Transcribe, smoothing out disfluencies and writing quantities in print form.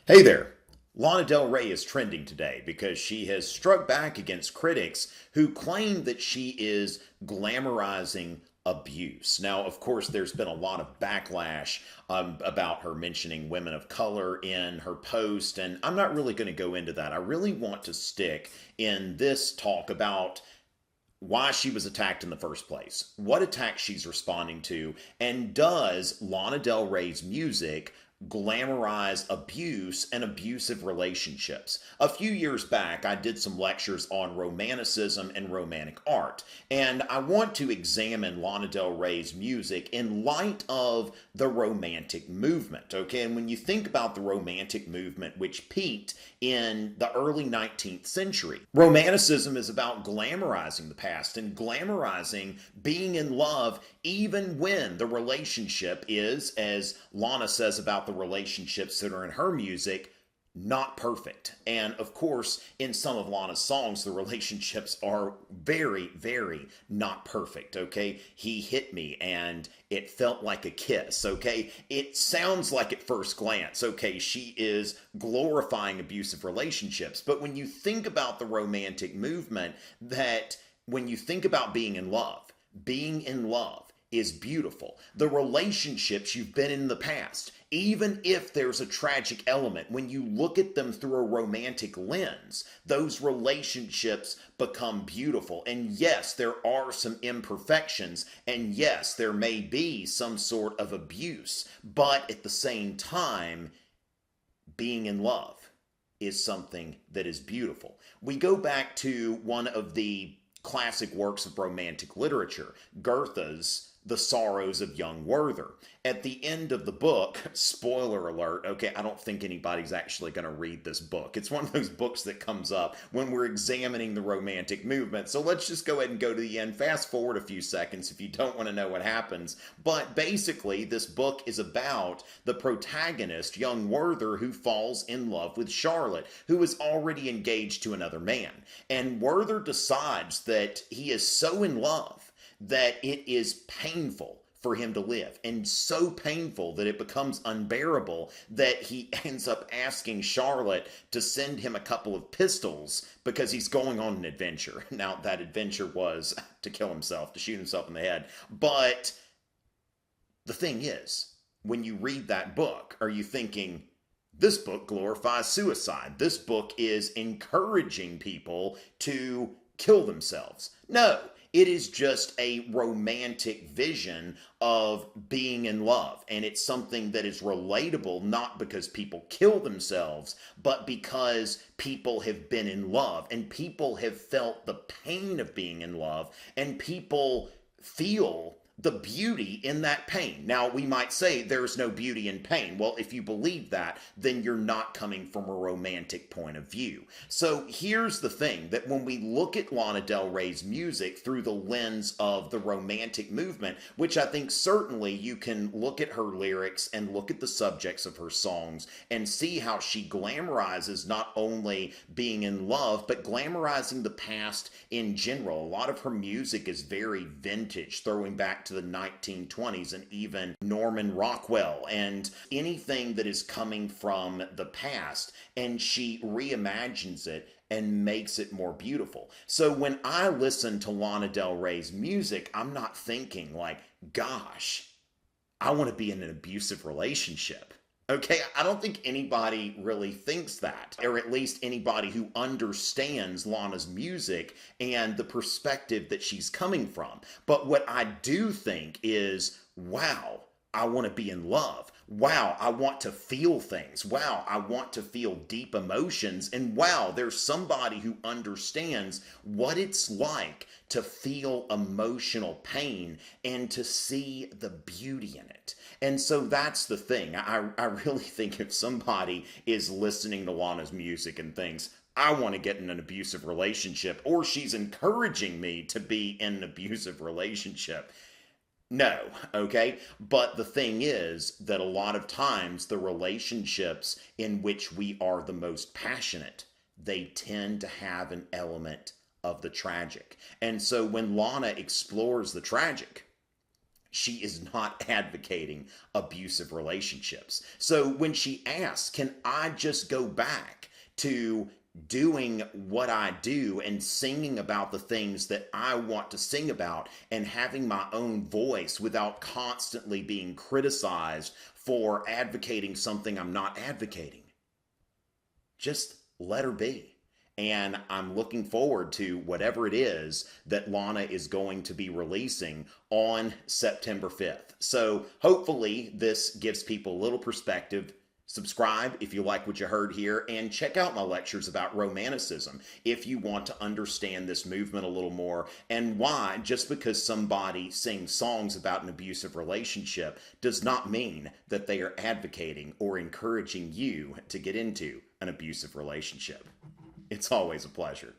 Hey there. Lana Del Rey is trending today because she has struck back against critics who claim that she is glamorizing abuse. Now, of course, there's been a lot of backlash about her mentioning women of color in her post, and I'm not really going to go into that. I really want to stick in this talk about why she was attacked in the first place, what attack she's responding to, and does Lana Del Rey's music glamorize abuse and abusive relationships? A few years back, I did some lectures on Romanticism and romantic art, and I want to examine Lana Del Rey's music in light of the Romantic movement, okay? And when you think about the Romantic movement, which peaked in the early 19th century, Romanticism is about glamorizing the past and glamorizing being in love even when the relationship is, as Lana says about the relationships that are in her music, not perfect. And of course, in some of Lana's songs, the relationships are very, very not perfect, okay? He hit me and it felt like a kiss, okay? It sounds like at first glance, okay, she is glorifying abusive relationships. But when you think about the Romantic movement, that when you think about being in love is beautiful. The relationships you've been in the past, even if there's a tragic element, when you look at them through a romantic lens, those relationships become beautiful. And yes, there are some imperfections, and yes, there may be some sort of abuse, but at the same time, being in love is something that is beautiful. We go back to one of the classic works of romantic literature, Goethe's The Sorrows of Young Werther. At the end of the book, spoiler alert, okay, I don't think anybody's actually going to read this book. It's one of those books that comes up when we're examining the Romantic movement. So let's just go ahead and go to the end. Fast forward a few seconds if you don't want to know what happens. But basically, this book is about the protagonist, young Werther, who falls in love with Charlotte, who is already engaged to another man. And Werther decides that he is so in love that it is painful for him to live, and so painful that it becomes unbearable that he ends up asking Charlotte to send him a couple of pistols because he's going on an adventure. Now, that adventure was to kill himself, to shoot himself in the head. But the thing is, when you read that book, are you thinking, this book glorifies suicide? This book is encouraging people to kill themselves? No, it is just a romantic vision of being in love. And it's something that is relatable, not because people kill themselves, but because people have been in love and people have felt the pain of being in love, and people feel the beauty in that pain. Now, we might say there's no beauty in pain. Well, if you believe that, then you're not coming from a romantic point of view. So here's the thing, that when we look at Lana Del Rey's music through the lens of the Romantic movement, which I think certainly you can look at her lyrics and look at the subjects of her songs and see how she glamorizes not only being in love, but glamorizing the past in general. A lot of her music is very vintage, throwing back to the 1920s and even Norman Rockwell and anything that is coming from the past, and she reimagines it and makes it more beautiful. So when I listen to Lana Del Rey's music, I'm not thinking like, gosh, I want to be in an abusive relationship. Okay, I don't think anybody really thinks that, or at least anybody who understands Lana's music and the perspective that she's coming from. But what I do think is, wow, I want to be in love. Wow, I want to feel things. Wow, I want to feel deep emotions. And wow, there's somebody who understands what it's like to feel emotional pain and to see the beauty in it. And so that's the thing. I really think if somebody is listening to Lana's music and thinks, I want to get in an abusive relationship, or she's encouraging me to be in an abusive relationship, no, okay? But the thing is that a lot of times the relationships in which we are the most passionate, they tend to have an element of the tragic. And so when Lana explores the tragic, she is not advocating abusive relationships. So when she asks, can I just go back to doing what I do and singing about the things that I want to sing about and having my own voice without constantly being criticized for advocating something I'm not advocating? Just let her be. And I'm looking forward to whatever it is that Lana is going to be releasing on September 5th. So hopefully this gives people a little perspective. Subscribe if you like what you heard here, and check out my lectures about Romanticism if you want to understand this movement a little more, and why just because somebody sings songs about an abusive relationship does not mean that they are advocating or encouraging you to get into an abusive relationship. It's always a pleasure.